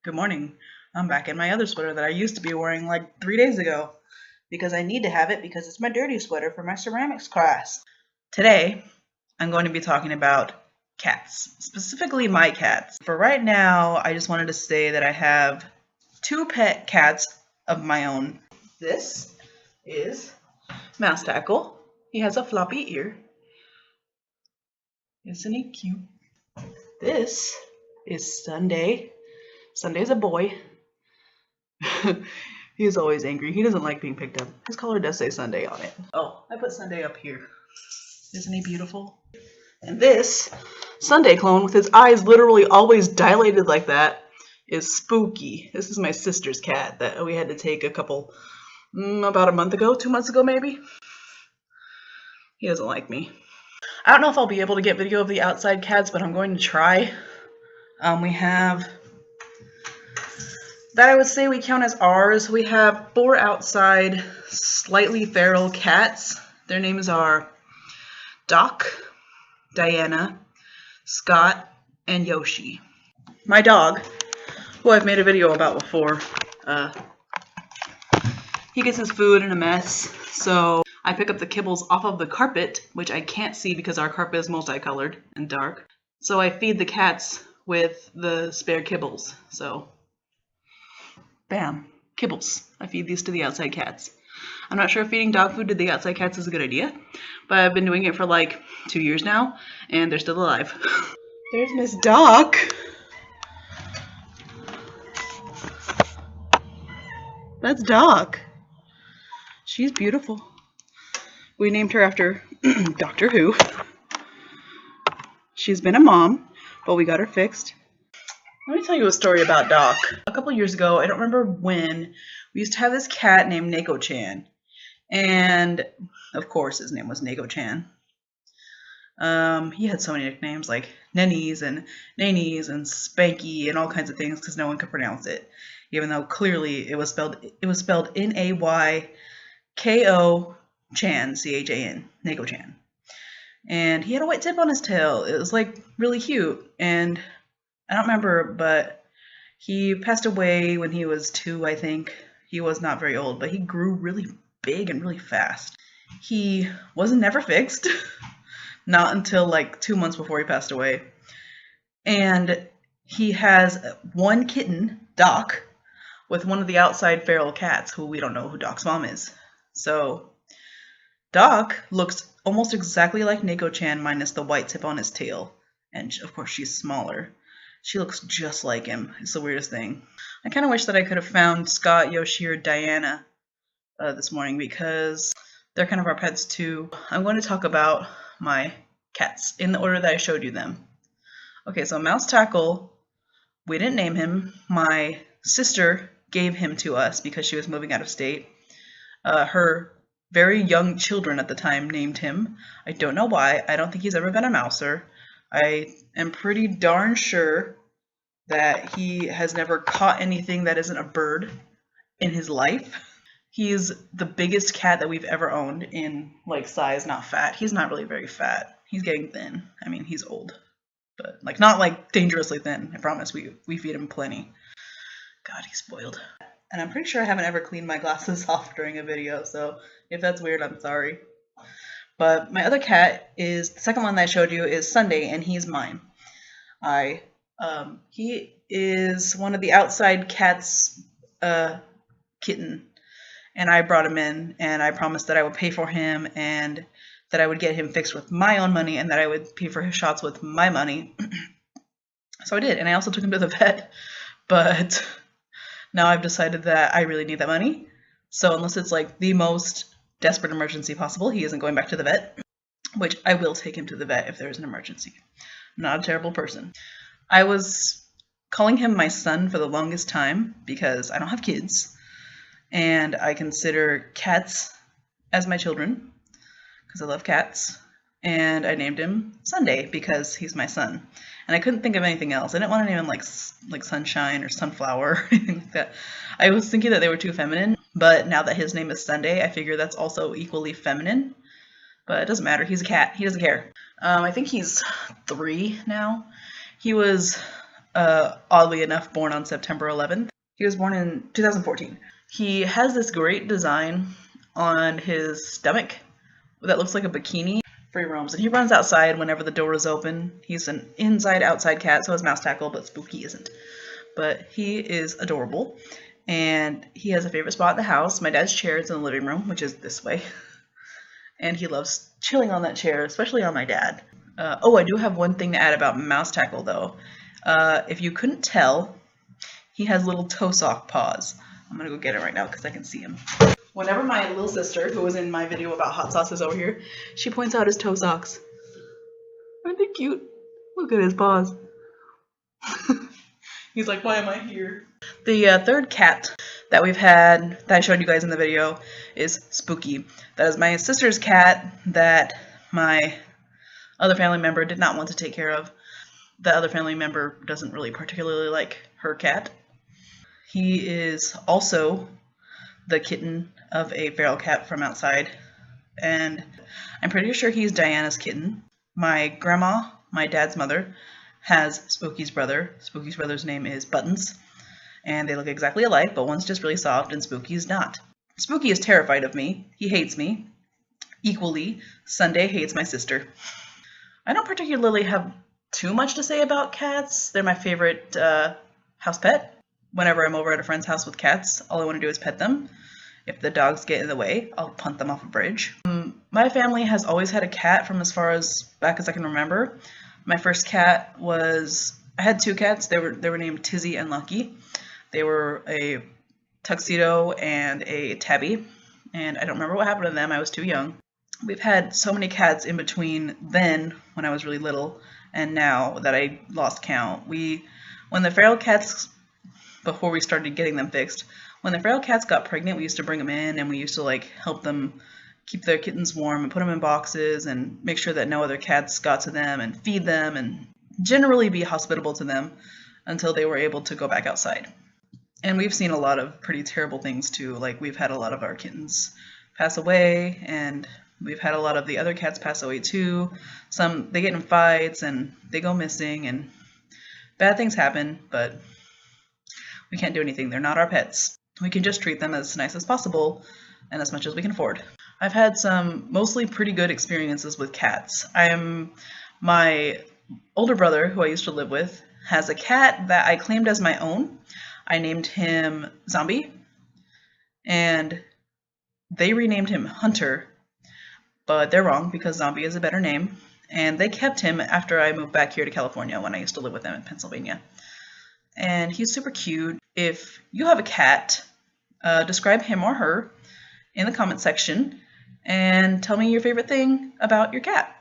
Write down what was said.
Good morning. I'm back in my other sweater that I used to be wearing like 3 days ago because I need to have it because it's my dirty sweater for my ceramics class. Today, I'm going to be talking about cats, specifically my cats. For right now, I just wanted to say that I have two pet cats of my own. This is Mousetackle. He has a floppy ear. Isn't he cute? This is Sundae. Sundae's a boy. He's always angry. He doesn't like being picked up. His collar does say Sundae on it. Oh, I put Sundae up here. Isn't he beautiful? And this Sundae clone with his eyes literally always dilated like that is Spooky. This is my sister's cat that we had to take about a month ago, 2 months ago maybe. He doesn't like me. I don't know if I'll be able to get video of the outside cats, but I'm going to try. We have that I would say we count as ours. We have 4 outside, slightly feral cats. Their names are Doc, Diana, Scott, and Yoshi. My dog, who I've made a video about before, he gets his food in a mess, so I pick up the kibbles off of the carpet, which I can't see because our carpet is multicolored and dark. So I feed the cats with the spare kibbles, so bam, kibbles. I feed these to the outside cats. I'm not sure if feeding dog food to the outside cats is a good idea, but I've been doing it for like 2 years now, and they're still alive. There's Miss Doc. That's Doc. She's beautiful. We named her after Doctor Who. She's been a mom, but we got her fixed. Let me tell you a story about Doc. A couple years ago, I don't remember when, we used to have this cat named Neko-chan. And, of course, his name was Neko-chan. He had so many nicknames like Nennies and Nannies and Spanky and all kinds of things because no one could pronounce it. Even though clearly it was spelled N-A-Y-K-O-Chan, C-H-A-N, Neko-chan. And he had a white tip on his tail. It was like really cute. And I don't remember, but he passed away when he was 2, I think. He was not very old, but he grew really big and really fast. He wasn't never fixed, not until like 2 months before he passed away. And he has one kitten, Doc, with one of the outside feral cats, who we don't know who Doc's mom is. So Doc looks almost exactly like Neko-chan minus the white tip on his tail. And of course she's smaller. She looks just like him. It's the weirdest thing. I kind of wish that I could have found Scott, Yoshi, or Diana this morning because they're kind of our pets too. I'm going to talk about my cats in the order that I showed you them. Okay, so Mousetackle, we didn't name him. My sister gave him to us because she was moving out of state. Her very young children at the time named him. I don't know why. I don't think he's ever been a mouser. I am pretty darn sure that he has never caught anything that isn't a bird in his life. He's the biggest cat that we've ever owned in like size, not fat. He's not really very fat. He's getting thin. I mean, he's old, but like not like dangerously thin. I promise we feed him plenty. God, he's spoiled. And I'm pretty sure I haven't ever cleaned my glasses off during a video, so if that's weird, I'm sorry. But my other cat is, the second one that I showed you is Sundae, and he's mine. He is one of the outside cats' kitten, and I brought him in, and I promised that I would pay for him, and that I would get him fixed with my own money, and that I would pay for his shots with my money. So I did, and I also took him to the vet, but now I've decided that I really need that money, so unless it's like the most desperate emergency possible, he isn't going back to the vet, which I will take him to the vet if there's an emergency. I'm not a terrible person. I was calling him my son for the longest time because I don't have kids, and I consider cats as my children because I love cats, and I named him Sundae because he's my son. And I couldn't think of anything else. I didn't want to name him like Sunshine or Sunflower or anything like that. I was thinking that they were too feminine, but now that his name is Sundae, I figure that's also equally feminine. But it doesn't matter. He's a cat. He doesn't care. I think he's 3 now. He was oddly enough, born on September 11th. He was born in 2014. He has this great design on his stomach that looks like a bikini. Free roams, and he runs outside whenever the door is open. He's an inside-outside cat, so is Mousetackle, but Spooky isn't. But he is adorable, and he has a favorite spot in the house. My dad's chair is in the living room, which is this way. And he loves chilling on that chair, especially on my dad. Oh, I do have one thing to add about Mousetackle, though. If you couldn't tell, he has little toe sock paws. I'm gonna go get it right now because I can see him. Whenever my little sister, who was in my video about hot sauce, is over here, she points out his toe socks. Aren't they cute? Look at his paws. He's like, why am I here? The third cat that we've had, that I showed you guys in the video, is Spooky. That is my sister's cat that my other family member did not want to take care of. The other family member doesn't really particularly like her cat. He is also the kitten of a feral cat from outside, and I'm pretty sure he's Diana's kitten. My grandma, my dad's mother, has Spooky's brother. Spooky's brother's name is Buttons, and they look exactly alike, but one's just really soft and Spooky's not. Spooky is terrified of me. He hates me equally. Sundae hates my sister. I don't particularly have too much to say about cats. They're my favorite house pet. Whenever I'm over at a friend's house with cats, all I want to do is pet them. If the dogs get in the way, I'll punt them off a bridge. My family has always had a cat from as far as back as I can remember. My first cat was, I had two cats. They were named Tizzy and Lucky. They were a tuxedo and a tabby, and I don't remember what happened to them. I was too young. We've had so many cats in between then, when I was really little, and now that I lost count. When the feral cats, before we started getting them fixed, when the feral cats got pregnant, we used to bring them in, and we used to like help them keep their kittens warm and put them in boxes and make sure that no other cats got to them and feed them and generally be hospitable to them until they were able to go back outside. And we've seen a lot of pretty terrible things too. Like, we've had a lot of our kittens pass away, and we've had a lot of the other cats pass away too. Some, they get in fights and they go missing and bad things happen, but we can't do anything. They're not our pets. We can just treat them as nice as possible and as much as we can afford. I've had some mostly pretty good experiences with cats. My older brother, who I used to live with, has a cat that I claimed as my own. I named him Zombie, and they renamed him Hunter, but they're wrong because Zombie is a better name, and they kept him after I moved back here to California when I used to live with them in Pennsylvania. And he's super cute. If you have a cat, describe him or her in the comment section and tell me your favorite thing about your cat.